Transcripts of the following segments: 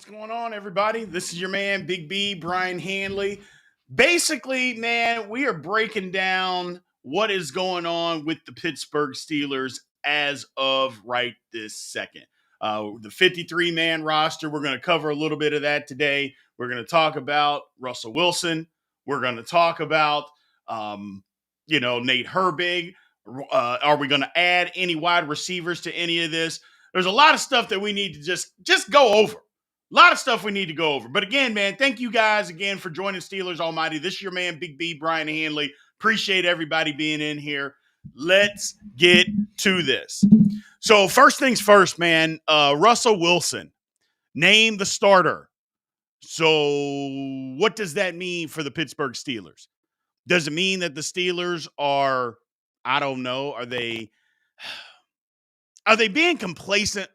What's going on, everybody? This is your man, Big B, Brian Hanley. Basically, man, we are breaking down what is going on with the Pittsburgh Steelers as of right this second. The 53-man roster, we're going to cover a little bit of that today. We're going to talk about Russell Wilson. We're going to talk about, Nate Herbig. Are we going to add any wide receivers to any of this? There's a lot of stuff that we need to just go over. A lot of stuff we need to go over. But again, man, thank you guys again for joining Steelers Almighty. This is your man, Big B, Brian Hanley. Appreciate everybody being in here. Let's get to this. So first things first, man, Russell Wilson, named the starter. So what does that mean for the Pittsburgh Steelers? Does it mean that the Steelers are, I don't know, are they being complacent?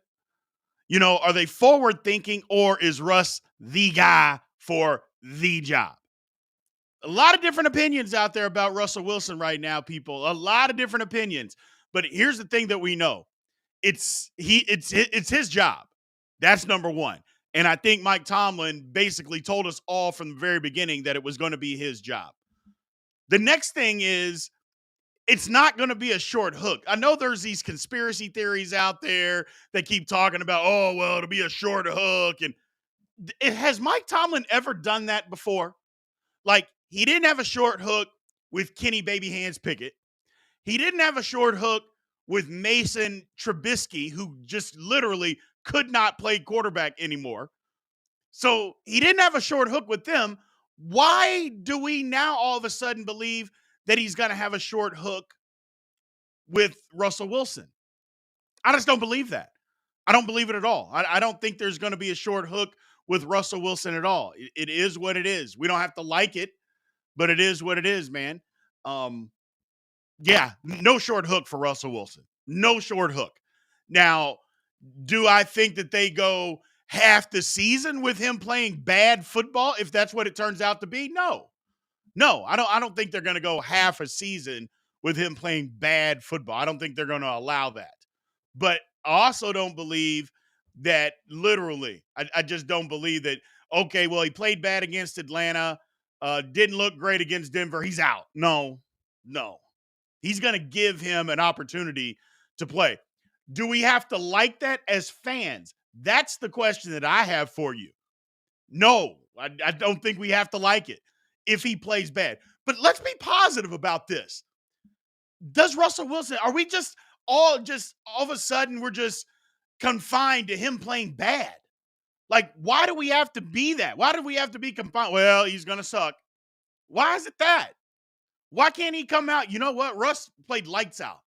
Are they forward thinking, or is Russ the guy for the job? A lot of different opinions out there about Russell Wilson right now, people. A lot of different opinions. But here's the thing that we know. It's his job. That's number one. And I think Mike Tomlin basically told us all from the very beginning that it was going to be his job. The next thing is, it's not going to be a short hook. I know there's these conspiracy theories out there that keep talking about, oh, well, it'll be a short hook. And has Mike Tomlin ever done that before? Like, he didn't have a short hook with Kenny Baby Hands Pickett. He didn't have a short hook with Mason Trubisky, who just literally could not play quarterback anymore. So he didn't have a short hook with them. Why do we now all of a sudden believe that he's going to have a short hook with Russell Wilson? I just don't believe that. I don't believe it at all. I don't think there's going to be a short hook with Russell Wilson at all. It is what it is. We don't have to like it, but it is what it is, man. Yeah, no short hook for Russell Wilson. No short hook. Now, do I think that they go half the season with him playing bad football, if that's what it turns out to be? No, I don't think they're going to go half a season with him playing bad football. I don't think they're going to allow that. But I also don't believe that literally. I just don't believe that, okay, well, he played bad against Atlanta, didn't look great against Denver. He's out. No. He's going to give him an opportunity to play. Do we have to like that as fans? That's the question that I have for you. No, I don't think we have to like it if he plays bad. But let's be positive about this. Does Russell Wilson, are we just all of a sudden we're just confined to him playing bad? Like, why do we have to be that? Why do we have to be confined? Well, he's going to suck. Why is it that? Why can't he come out? You know what? Russ played lights out.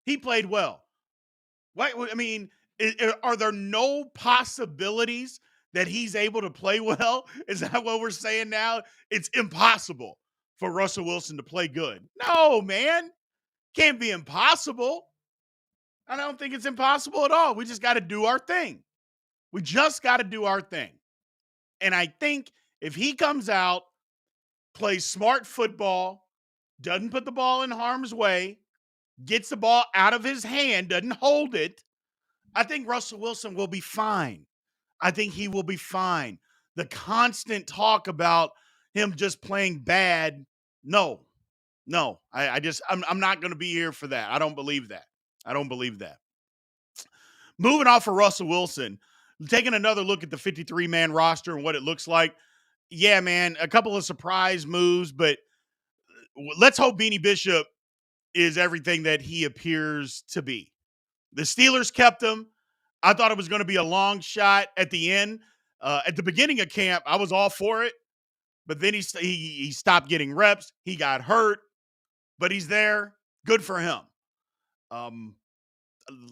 He played well. Why? I mean, are there no possibilities that he's able to play well? Is that what we're saying now? It's impossible for Russell Wilson to play good. No, man. Can't be impossible. I don't think it's impossible at all. We just got to do our thing. We just got to do our thing. And I think if he comes out, plays smart football, doesn't put the ball in harm's way, gets the ball out of his hand, doesn't hold it, I think Russell Wilson will be fine. I think he will be fine. The constant talk about him just playing bad, no. I'm not going to be here for that. I don't believe that. Moving off of Russell Wilson, taking another look at the 53-man roster and what it looks like. Yeah, man, a couple of surprise moves, but let's hope Beanie Bishop is everything that he appears to be. The Steelers kept him. I thought it was going to be a long shot at the end. At the beginning of camp, I was all for it, but then he stopped getting reps. He got hurt, but he's there. Good for him.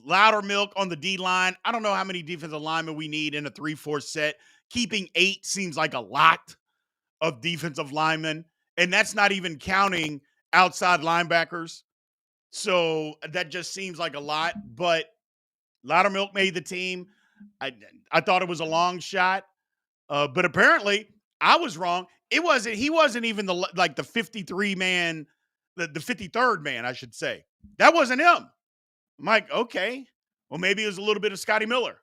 Louder milk on the D-line. I don't know how many defensive linemen we need in a 3-4 set. Keeping 8 seems like a lot of defensive linemen, and that's not even counting outside linebackers. So that just seems like a lot, but Loudermilk made the team. I thought it was a long shot, but apparently I was wrong. He wasn't even the 53-man, the 53rd man, I should say. That wasn't him. I'm like, okay, well, maybe it was a little bit of Scotty Miller.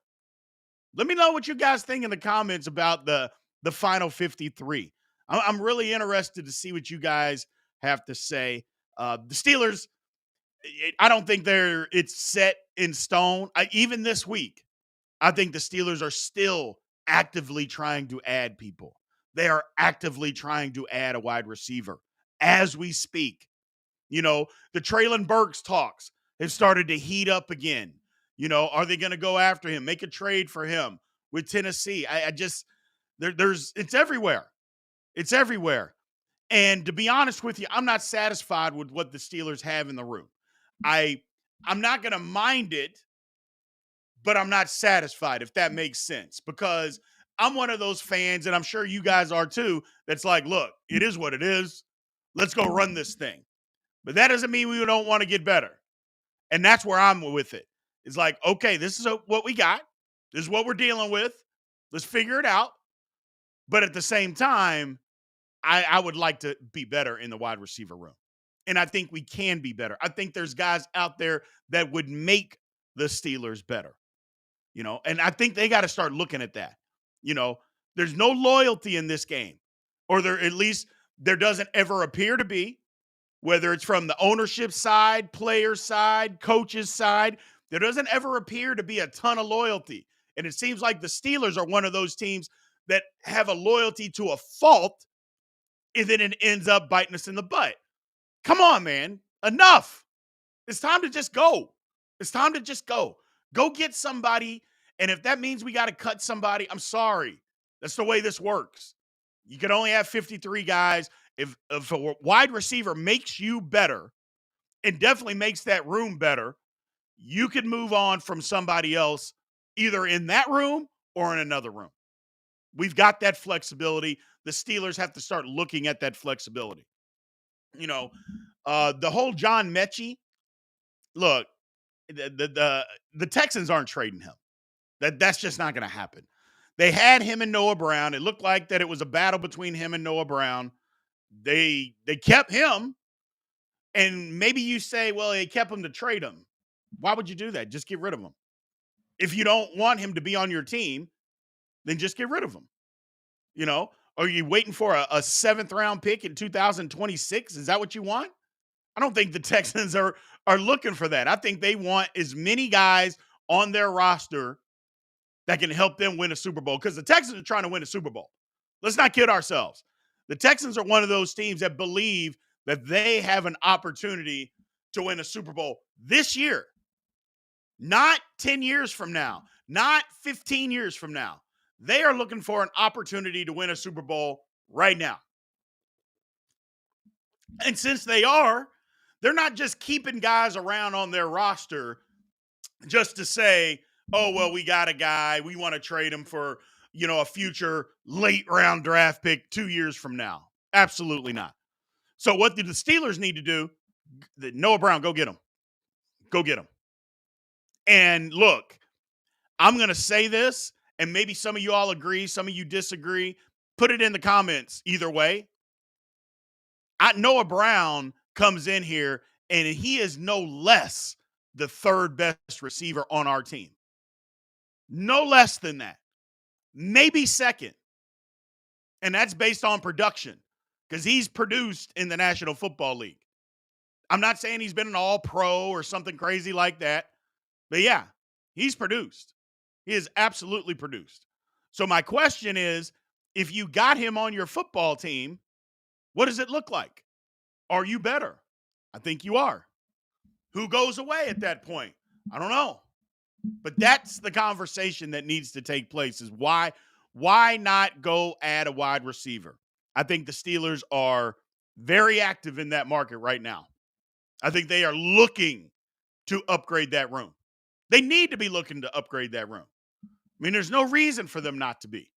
Let me know what you guys think in the comments about the final 53. I'm really interested to see what you guys have to say. The Steelers, I don't think it's set in stone. Even this week, I think the Steelers are still actively trying to add people. They are actively trying to add a wide receiver as we speak. The Traylon Burks talks have started to heat up again. Are they going to go after him, make a trade for him with Tennessee? I just it's everywhere. It's everywhere. And to be honest with you, I'm not satisfied with what the Steelers have in the room. I'm not going to mind it, but I'm not satisfied, if that makes sense, because I'm one of those fans, and I'm sure you guys are too, that's like, look, it is what it is. Let's go run this thing. But that doesn't mean we don't want to get better. And that's where I'm with it. It's like, okay, this is what we got. This is what we're dealing with. Let's figure it out. But at the same time, I would like to be better in the wide receiver room. And I think we can be better. I think there's guys out there that would make the Steelers better. And I think they got to start looking at that. There's no loyalty in this game, or at least there doesn't ever appear to be, whether it's from the ownership side, player side, coaches side. There doesn't ever appear to be a ton of loyalty. And it seems like the Steelers are one of those teams that have a loyalty to a fault, and then it ends up biting us in the butt. Come on, man. Enough. It's time to just go. It's time to just go. Go get somebody. And if that means we got to cut somebody, I'm sorry. That's the way this works. You can only have 53 guys. If a wide receiver makes you better and definitely makes that room better, you can move on from somebody else, either in that room or in another room. We've got that flexibility. The Steelers have to start looking at that flexibility. The whole John Mechie, look, the Texans aren't trading him. That's just not going to happen. They had him and Noah Brown. It looked like that it was a battle between him and Noah Brown. They kept him, and maybe you say, well, they kept him to trade him. Why would you do that? Just get rid of him. If you don't want him to be on your team, then just get rid of him. Are you waiting for a seventh round pick in 2026? Is that what you want? I don't think the Texans are looking for that. I think they want as many guys on their roster that can help them win a Super Bowl, because the Texans are trying to win a Super Bowl. Let's not kid ourselves. The Texans are one of those teams that believe that they have an opportunity to win a Super Bowl this year, not 10 years from now, not 15 years from now. They are looking for an opportunity to win a Super Bowl right now. And since they're not just keeping guys around on their roster just to say, oh, well, we got a guy, we want to trade him for, a future late round draft pick 2 years from now. Absolutely not. So what do the Steelers need to do? Noah Brown, go get him. Go get him. And look, I'm going to say this, and maybe some of you all agree, some of you disagree. Put it in the comments either way. Noah Brown comes in here, and he is no less the third best receiver on our team. No less than that. Maybe second. And that's based on production, because he's produced in the National Football League. I'm not saying he's been an all-pro or something crazy like that, but yeah, he's produced. He is absolutely produced. So my question is, if you got him on your football team, what does it look like? Are you better? I think you are. Who goes away at that point? I don't know. But that's the conversation that needs to take place, is why not go add a wide receiver? I think the Steelers are very active in that market right now. I think they are looking to upgrade that room. They need to be looking to upgrade that room. I mean, there's no reason for them not to be.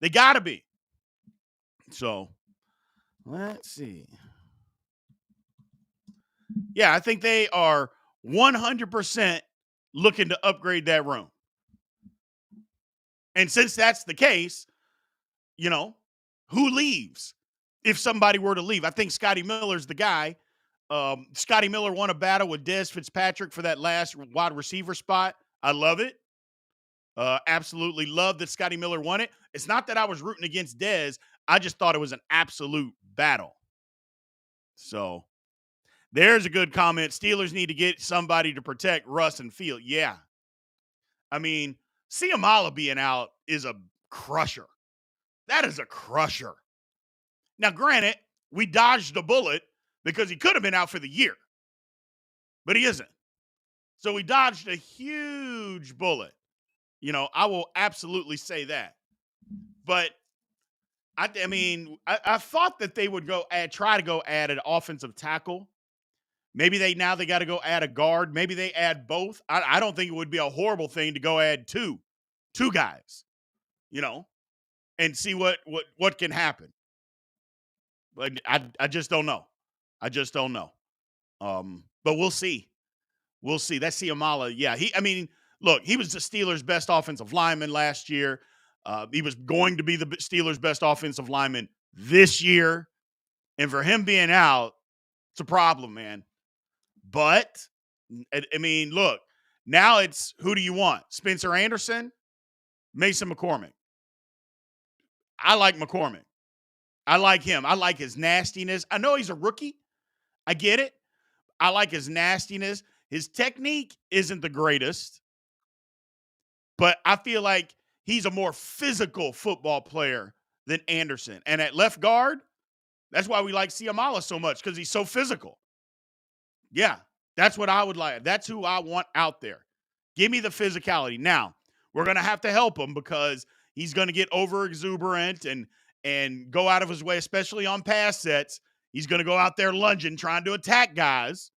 They got to be. So, let's see. Yeah, I think they are 100% looking to upgrade that room. And since that's the case, who leaves if somebody were to leave? I think Scotty Miller's the guy. Scotty Miller won a battle with Dez Fitzpatrick for that last wide receiver spot. I love it. Absolutely love that Scotty Miller won it. It's not that I was rooting against Dez. I just thought it was an absolute battle. So there's a good comment. Steelers need to get somebody to protect Russ and Field. Yeah. I mean, Ciamala being out is a crusher. That is a crusher. Now, granted, we dodged a bullet because he could have been out for the year, but he isn't. So we dodged a huge bullet. I will absolutely say that. But I thought that they would try to go add an offensive tackle. Maybe they got to go add a guard. Maybe they add both. I don't think it would be a horrible thing to go add two guys, and see what can happen. But I just don't know. I just don't know. But we'll see. We'll see. That's Ciamala. Yeah, look, he was the Steelers' best offensive lineman last year. He was going to be the Steelers' best offensive lineman this year. And for him being out, it's a problem, man. But, look, now it's who do you want? Spencer Anderson, Mason McCormick. I like McCormick. I like him. I like his nastiness. I know he's a rookie. I get it. I like his nastiness. His technique isn't the greatest, but I feel like he's a more physical football player than Anderson. And at left guard, that's why we like Ciamala so much, because he's so physical. Yeah, that's what I would like. That's who I want out there. Give me the physicality. Now, we're going to have to help him because he's going to get over exuberant and go out of his way, especially on pass sets. He's going to go out there lunging, trying to attack guys.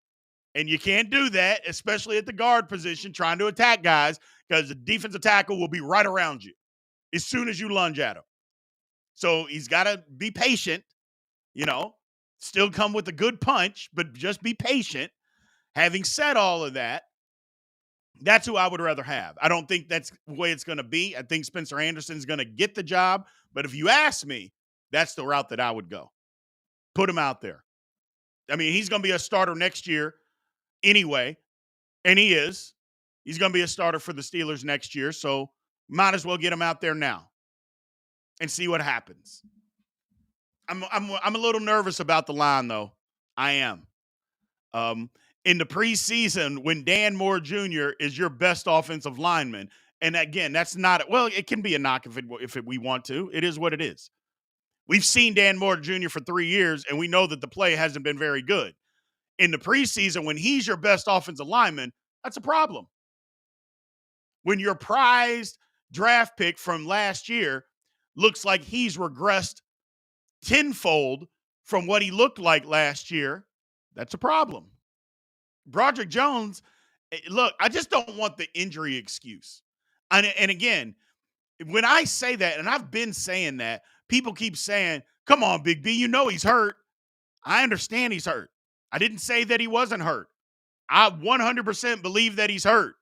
And you can't do that, especially at the guard position, trying to attack guys, because the defensive tackle will be right around you as soon as you lunge at him. So he's got to be patient, still come with a good punch, but just be patient. Having said all of that, that's who I would rather have. I don't think that's the way it's going to be. I think Spencer Anderson's going to get the job. But if you ask me, that's the route that I would go. Put him out there. He's going to be a starter next year anyway, and he is. He's going to be a starter for the Steelers next year, so might as well get him out there now and see what happens. I'm a little nervous about the line, though. I am. In the preseason, when Dan Moore Jr. is your best offensive lineman, and again, that's not it can be a knock if we want to. It is what it is. We've seen Dan Moore Jr. for 3 years, and we know that the play hasn't been very good. In the preseason, when he's your best offensive lineman, that's a problem. When your prized draft pick from last year looks like he's regressed tenfold from what he looked like last year, that's a problem. Broderick Jones, look, I just don't want the injury excuse. And again, when I say that, and I've been saying that, people keep saying, come on, Big B, he's hurt. I understand he's hurt. I didn't say that he wasn't hurt. I 100% believe that he's hurt.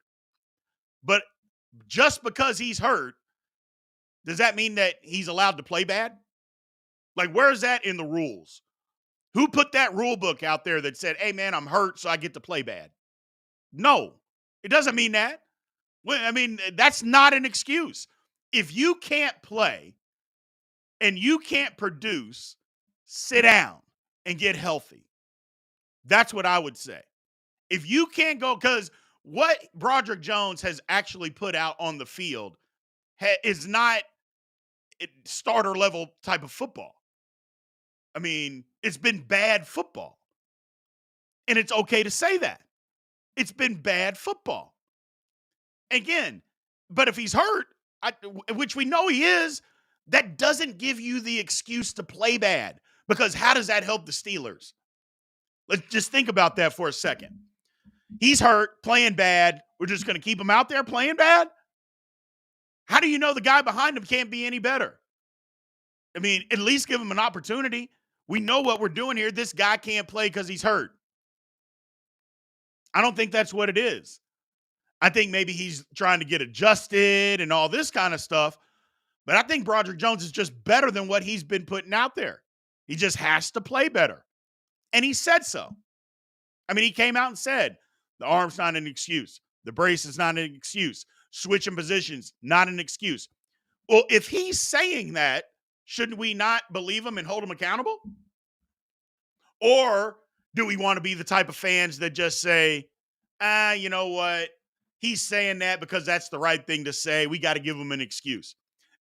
But just because he's hurt, does that mean that he's allowed to play bad? Like, where is that in the rules? Who put that rule book out there that said, hey, man, I'm hurt, so I get to play bad? No, it doesn't mean that. That's not an excuse. If you can't play and you can't produce, sit down and get healthy. That's what I would say. If you can't go, because what Broderick Jones has actually put out on the field is not starter level type of football. It's been bad football. And it's okay to say that. It's been bad football. Again, but if he's hurt, which we know he is, that doesn't give you the excuse to play bad. Because how does that help the Steelers? Let's just think about that for a second. He's hurt, playing bad. We're just going to keep him out there playing bad? How do you know the guy behind him can't be any better? At least give him an opportunity. We know what we're doing here. This guy can't play because he's hurt. I don't think that's what it is. I think maybe he's trying to get adjusted and all this kind of stuff. But I think Broderick Jones is just better than what he's been putting out there. He just has to play better. And he said so. He came out and said, the arm's not an excuse. The brace is not an excuse. switching positions, not an excuse. Well, if he's saying that, shouldn't we not believe him and hold him accountable? Or do we want to be the type of fans that just say, you know what? He's saying that because that's the right thing to say. We got to give him an excuse.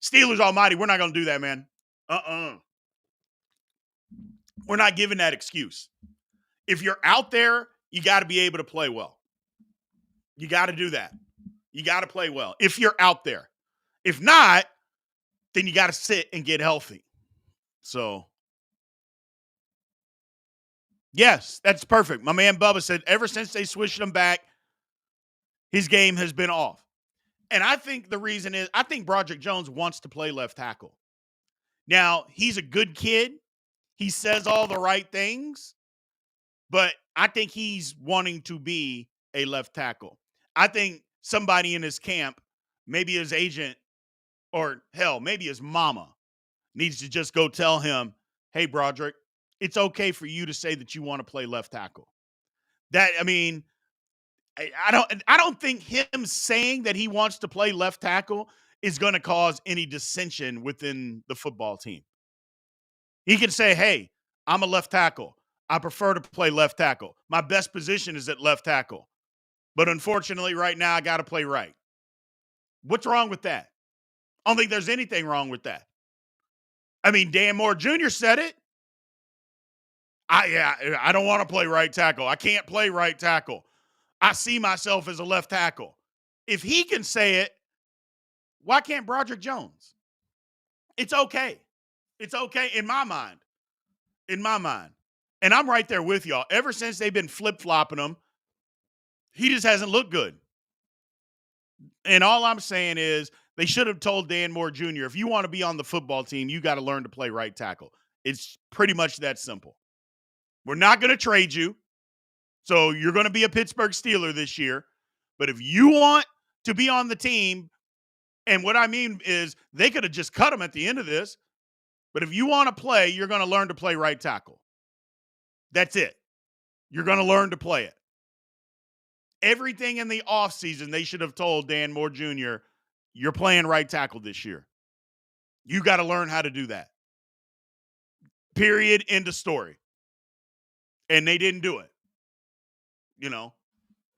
Steelers Almighty, we're not going to do that, man. We're not giving that excuse. If you're out there, you got to be able to play well. You got to do that. You got to play well if you're out there. If not, then you got to sit and get healthy. So, yes, that's perfect. My man Bubba said ever since they switched him back, his game has been off. And I think the reason is I think Broderick Jones wants to play left tackle. Now, he's a good kid. He says all the right things, but I think he's wanting to be a left tackle. I think somebody in his camp, maybe his agent, or hell, maybe his mama, needs to just go tell him, hey, Broderick, it's okay for you to say that you want to play left tackle. I don't think him saying that he wants to play left tackle is going to cause any dissension within the football team. He can say, hey, I'm a left tackle. I prefer to play left tackle. My best position is at left tackle. But unfortunately, right now, I got to play right. What's wrong with that? I don't think there's anything wrong with that. I mean, Dan Moore Jr. said it. I don't want to play right tackle. I can't play right tackle. I see myself as a left tackle. If he can say it, why can't Broderick Jones? It's okay. It's okay in my mind. In my mind. And I'm right there with y'all. Ever since they've been flip-flopping him, he just hasn't looked good. And all I'm saying is they should have told Dan Moore Jr., if you want to be on the football team, you got to learn to play right tackle. It's pretty much that simple. We're not going to trade you. So you're going to be a Pittsburgh Steeler this year. But if you want to be on the team, and what I mean is they could have just cut him at the end of this. But if you want to play, you're going to learn to play right tackle. That's it. You're going to learn to play it. Everything in the offseason, they should have told Dan Moore Jr., you're playing right tackle this year. You got to learn how to do that. Period. End of story. And they didn't do it. You know?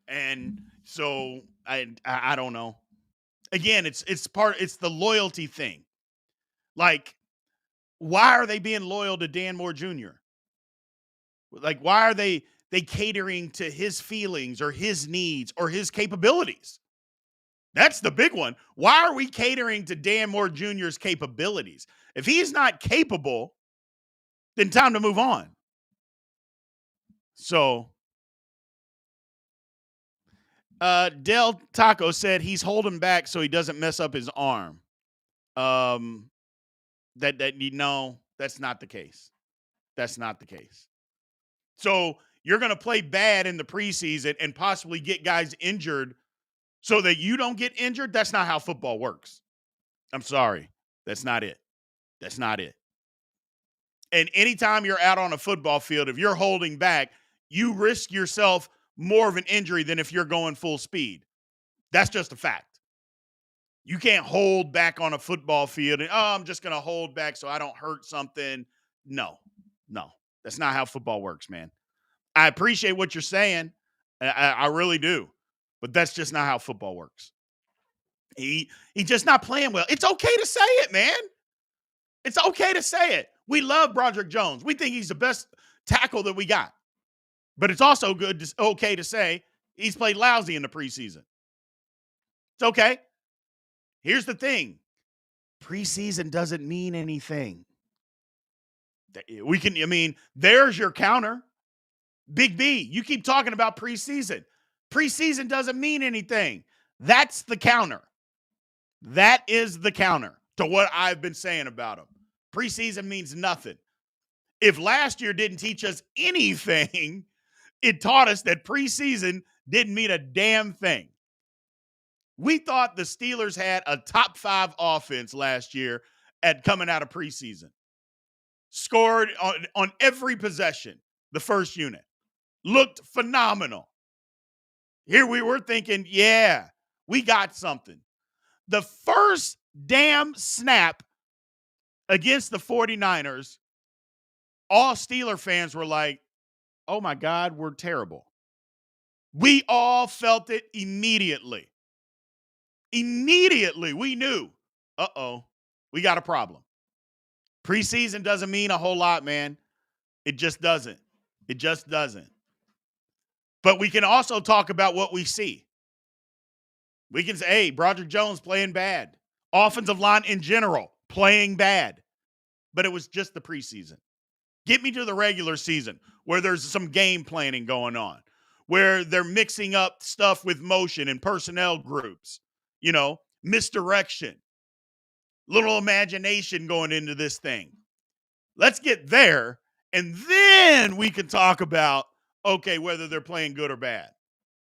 And so I don't know. Again, it's the loyalty thing. Like, why are they being loyal to Dan Moore Jr.? Like, why are they catering to his feelings or his needs or his capabilities? That's the big one. Why are we catering to Dan Moore Jr.'s capabilities? If he's not capable, then time to move on. So, Del Taco said he's holding back so he doesn't mess up his arm. No, that's not the case. That's not the case. So you're going to play bad in the preseason and possibly get guys injured so that you don't get injured? That's not how football works. I'm sorry. That's not it. That's not it. And anytime you're out on a football field, if you're holding back, you risk yourself more of an injury than if you're going full speed. That's just a fact. You can't hold back on a football field and, I'm just going to hold back so I don't hurt something. No. That's not how football works, man. I appreciate what you're saying. I really do. But that's just not how football works. He's just not playing well. It's okay to say it, man. It's okay to say it. We love Broderick Jones. We think he's the best tackle that we got. But it's also okay to say he's played lousy in the preseason. It's okay. Here's the thing. Preseason doesn't mean anything. There's your counter. Big B, you keep talking about preseason. Preseason doesn't mean anything. That's the counter. That is the counter to what I've been saying about him. Preseason means nothing. If last year didn't teach us anything, it taught us that preseason didn't mean a damn thing. We thought the Steelers had a top 5 offense last year at coming out of preseason. Scored on every possession, the first unit. Looked phenomenal. Here we were thinking, yeah, We got something. The first damn snap against the 49ers, all Steeler fans were like, oh my God, we're terrible. We all felt it immediately. Immediately, we knew, uh-oh, we got a problem. Preseason doesn't mean a whole lot, man. It just doesn't. It just doesn't. But we can also talk about what we see. We can say, hey, Broderick Jones playing bad. Offensive line in general playing bad. But it was just the preseason. Get me to the regular season where there's some game planning going on, where they're mixing up stuff with motion and personnel groups, misdirection, little imagination going into this thing. Let's get there, and then we can talk about, okay, whether they're playing good or bad.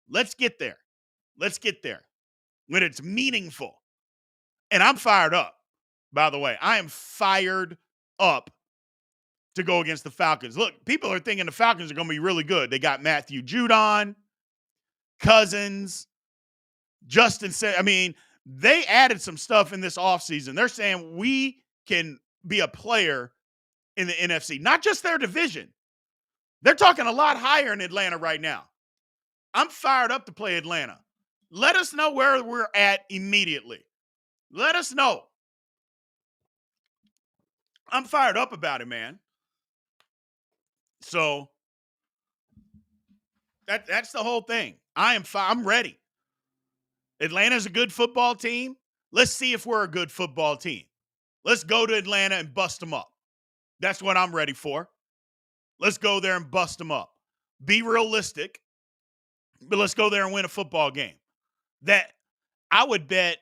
Let's get there. Let's get there when it's meaningful. And I'm fired up, by the way. I am fired up to go against the Falcons. Look, people are thinking the Falcons are going to be really good. They got Matthew Judon, Cousins, Justin said, they added some stuff in this offseason. They're saying we can be a player in the NFC, not just their division. They're talking a lot higher in Atlanta right now. I'm fired up to play Atlanta. Let us know where we're at immediately. Let us know. I'm fired up about it, man. So that's the whole thing. I'm ready. Atlanta's a good football team. Let's see if we're a good football team. Let's go to Atlanta and bust them up. That's what I'm ready for. Let's go there and bust them up. Be realistic, but let's go there and win a football game. That I would bet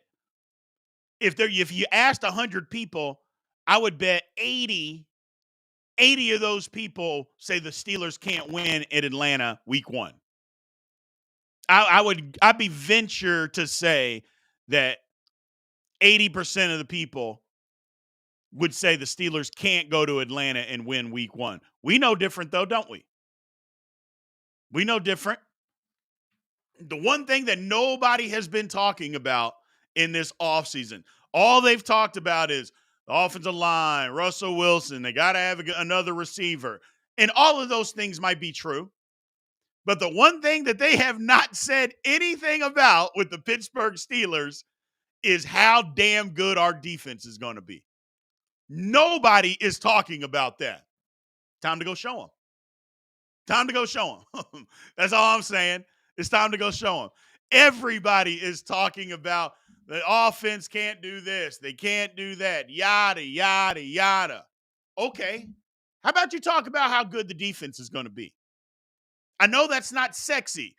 if you asked 100 people, I would bet 80 of those people say the Steelers can't win at Atlanta week 1. I'd be venture to say that 80% of the people would say the Steelers can't go to Atlanta and win week 1. We know different, though, don't we? We know different. The one thing that nobody has been talking about in this offseason, all they've talked about is the offensive line, Russell Wilson, they got to have another receiver. And all of those things might be true. But the one thing that they have not said anything about with the Pittsburgh Steelers is how damn good our defense is going to be. Nobody is talking about that. Time to go show them. Time to go show them. That's all I'm saying. It's time to go show them. Everybody is talking about the offense can't do this. They can't do that. Yada, yada, yada. Okay. How about you talk about how good the defense is going to be? I know that's not sexy.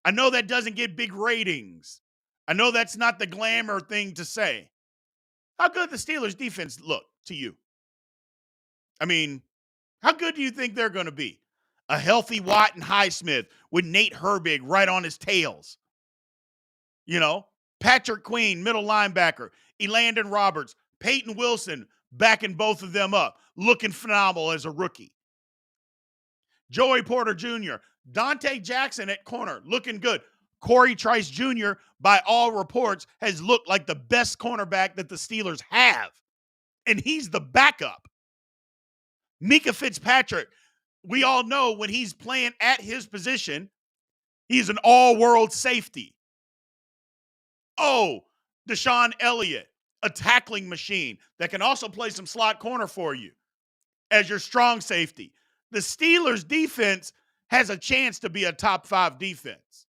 I know that doesn't get big ratings. I know that's not the glamour thing to say. How good the Steelers defense look to you? How good do you think they're going to be? A healthy Watt and Highsmith with Nate Herbig right on his tails. Patrick Queen, middle linebacker. Elandon Roberts, Peyton Wilson backing both of them up, looking phenomenal as a rookie. Joey Porter Jr., Dante Jackson at corner, looking good. Corey Trice Jr., by all reports, has looked like the best cornerback that the Steelers have. And he's the backup. Mika Fitzpatrick, we all know when he's playing at his position, he's an all-world safety. Oh, Deshaun Elliott, a tackling machine that can also play some slot corner for you as your strong safety. The Steelers' defense has a chance to be a top 5 defense.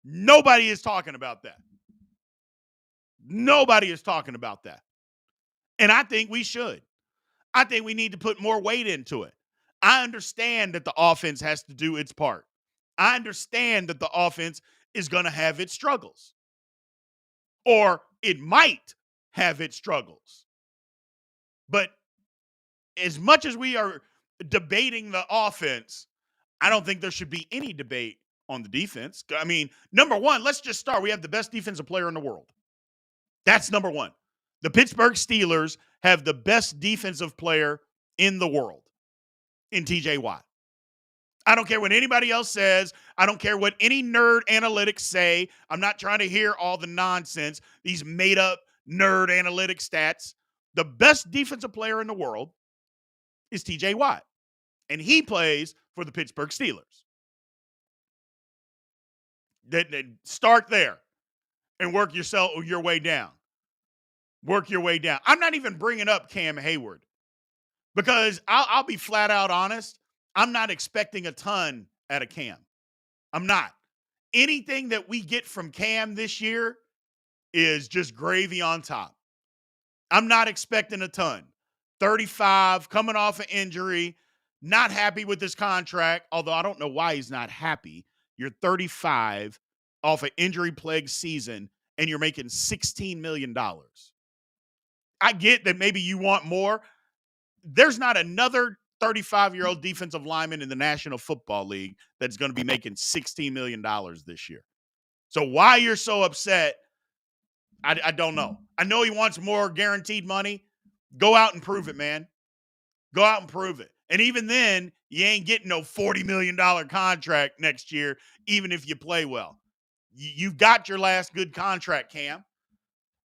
Nobody is talking about that. Nobody is talking about that. And I think we should. I think we need to put more weight into it. I understand that the offense has to do its part. I understand that the offense is going to have its struggles. Or it might have its struggles. But as much as we are debating the offense, I don't think there should be any debate on the defense. Number one, let's just start. We have the best defensive player in the world. That's number one. The Pittsburgh Steelers have the best defensive player in the world in TJ Watt. I don't care what anybody else says. I don't care what any nerd analytics say. I'm not trying to hear all the nonsense, these made up nerd analytic stats. The best defensive player in the world is TJ Watt, and he plays for the Pittsburgh Steelers. Then start there and work your way down. Work your way down. I'm not even bringing up Cam Hayward because I'll be flat out honest. I'm not expecting a ton out of Cam. I'm not. Anything that we get from Cam this year is just gravy on top. I'm not expecting a ton. 35, coming off an injury, not happy with this contract, although I don't know why he's not happy. You're 35 off an injury-plagued season, and you're making $16 million. I get that maybe you want more. There's not another 35-year-old defensive lineman in the National Football League that's going to be making $16 million this year. So why you're so upset, I don't know. I know he wants more guaranteed money. Go out and prove it, man. Go out and prove it. And even then, you ain't getting no $40 million contract next year, even if you play well. You've got your last good contract, Cam.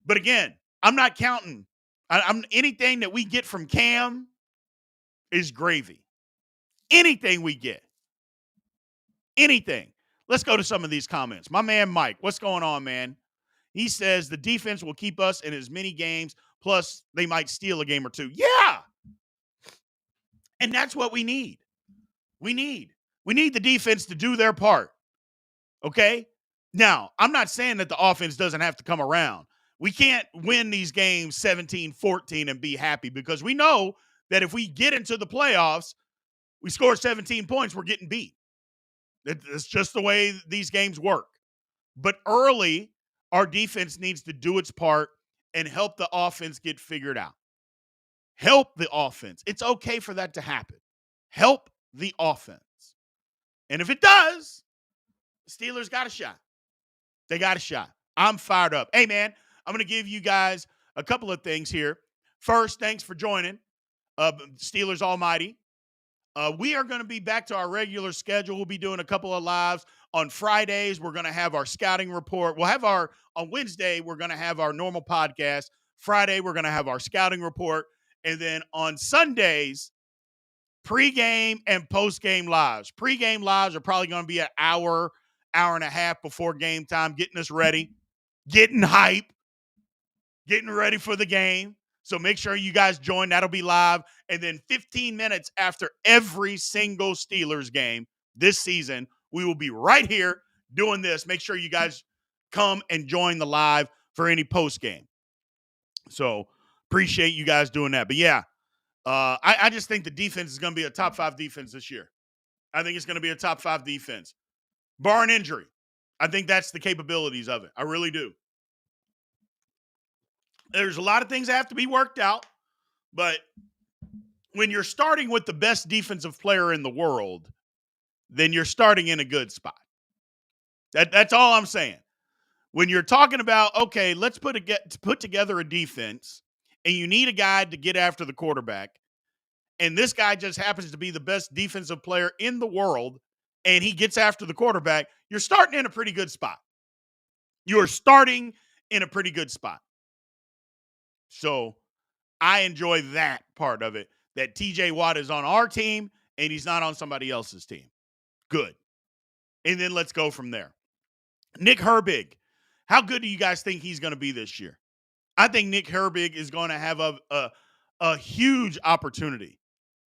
But again, I'm not counting. I'm anything that we get from Cam is gravy. Anything we get. Anything. Let's go to some of these comments. My man Mike, what's going on, man? He says the defense will keep us in as many games, plus they might steal a game or two. Yeah. And that's what we need. We need the defense to do their part. Okay? Now, I'm not saying that the offense doesn't have to come around. We can't win these games 17-14 and be happy because we know that if we get into the playoffs, we score 17 points, we're getting beat. It's just the way these games work. But early, our defense needs to do its part and help the offense get figured out. Help the offense. It's okay for that to happen. Help the offense. And if it does, the Steelers got a shot. They got a shot. I'm fired up. Hey, man, I'm going to give you guys a couple of things here. First, thanks for joining Steelers Almighty. We are going to be back to our regular schedule. We'll be doing a couple of lives. On Fridays, we're going to have our scouting report. On Wednesday, we're going to have our normal podcast. Friday, we're going to have our scouting report. And then on Sundays, pregame and postgame lives. Pregame lives are probably going to be an hour and a half before game time, getting us ready, getting hype, getting ready for the game. So make sure you guys join. That'll be live. And then 15 minutes after every single Steelers game this season, we will be right here doing this. Make sure you guys come and join the live for any post game. So appreciate you guys doing that. But yeah, I just think the defense is going to be a top 5 defense this year. I think it's going to be a top 5 defense, barring injury. I think that's the capabilities of it. I really do. There's a lot of things that have to be worked out, but when you're starting with the best defensive player in the world, then you're starting in a good spot. That's all I'm saying. When you're talking about, okay, let's put together a defense, and you need a guy to get after the quarterback, and this guy just happens to be the best defensive player in the world, and he gets after the quarterback, you're starting in a pretty good spot. You're starting in a pretty good spot. So I enjoy that part of it, that TJ Watt is on our team and he's not on somebody else's team. Good. And then let's go from there. Nick Herbig. How good do you guys think he's going to be this year? I think Nick Herbig is going to have a huge opportunity.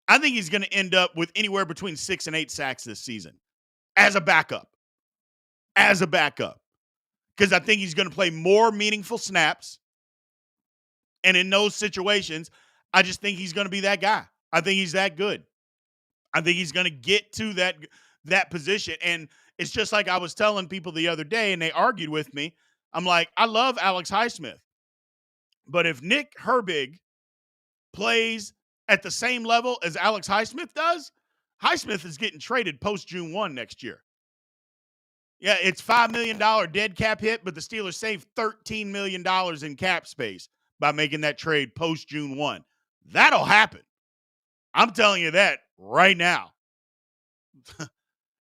I think he's going to end up with anywhere between 6 and 8 sacks this season as a backup. As a backup. Because I think he's going to play more meaningful snaps. And in those situations, I just think he's going to be that guy. I think he's that good. I think he's going to get to that position. And it's just like I was telling people the other day, and they argued with me. I'm like, I love Alex Highsmith. But if Nick Herbig plays at the same level as Alex Highsmith does, Highsmith is getting traded post-June 1 next year. Yeah, it's $5 million dead cap hit, but the Steelers saved $13 million in cap space by making that trade post-June 1. That'll happen. I'm telling you that right now.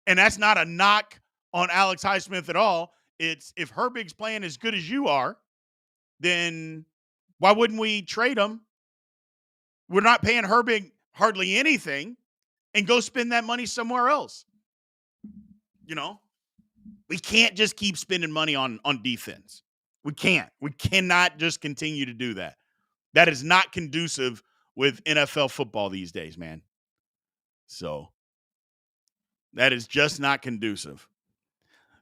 And that's not a knock on Alex Highsmith at all. It's if Herbig's playing as good as you are, then why wouldn't we trade him? We're not paying Herbig hardly anything and go spend that money somewhere else. You know, we can't just keep spending money on defense. We can't. We cannot just continue to do that. That is not conducive with NFL football these days, man. So that is just not conducive.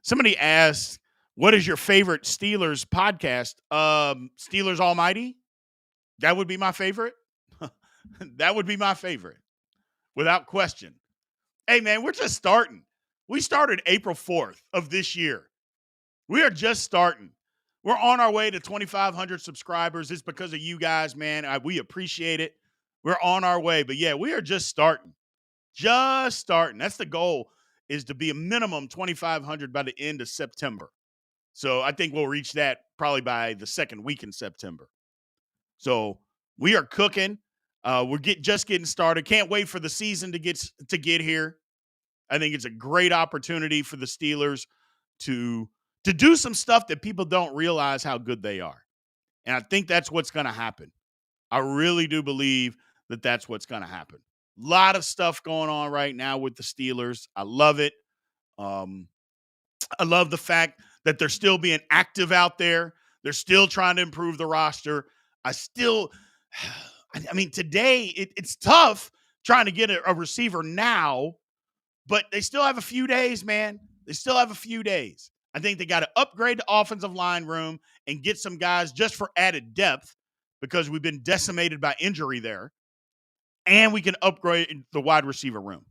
Somebody asked, what is your favorite Steelers podcast? Steelers Almighty. That would be my favorite. That would be my favorite, without question. Hey, man, we're just starting. We started April 4th of this year. We are just starting. We're on our way to 2,500 subscribers. It's because of you guys, man. We appreciate it. We're on our way. But, yeah, we are just starting. Just starting. That's the goal, is to be a minimum 2,500 by the end of September. So I think we'll reach that probably by the second week in September. So we are cooking. We're just getting started. Can't wait for the season to get here. I think it's a great opportunity for the Steelers to do some stuff that people don't realize how good they are. And I think that's what's going to happen. I really do believe that that's what's going to happen. A lot of stuff going on right now with the Steelers. I love it. I love the fact that they're still being active out there. They're still trying to improve the roster. I mean, today it's tough trying to get a receiver now, but they still have a few days, man. They still have a few days. I think they got to upgrade the offensive line room and get some guys just for added depth, because we've been decimated by injury there. And we can upgrade the wide receiver room.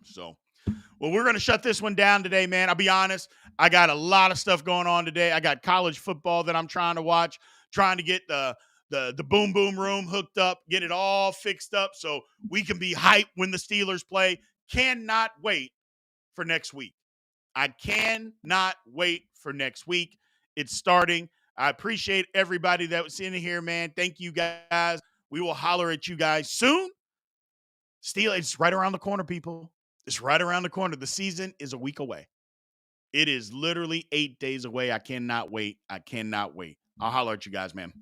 So, well, we're going to shut this one down today, man. I'll be honest. I got a lot of stuff going on today. I got college football that I'm trying to watch, trying to get the boom boom room hooked up, get it all fixed up so we can be hyped when the Steelers play. Cannot wait for next week. I cannot wait for next week. It's starting. I appreciate everybody that was in here, man. Thank you, guys. We will holler at you guys soon. Steelers, it's right around the corner, people. It's right around the corner. The season is a week away. It is literally 8 days away. I cannot wait. I'll holler at you guys, man.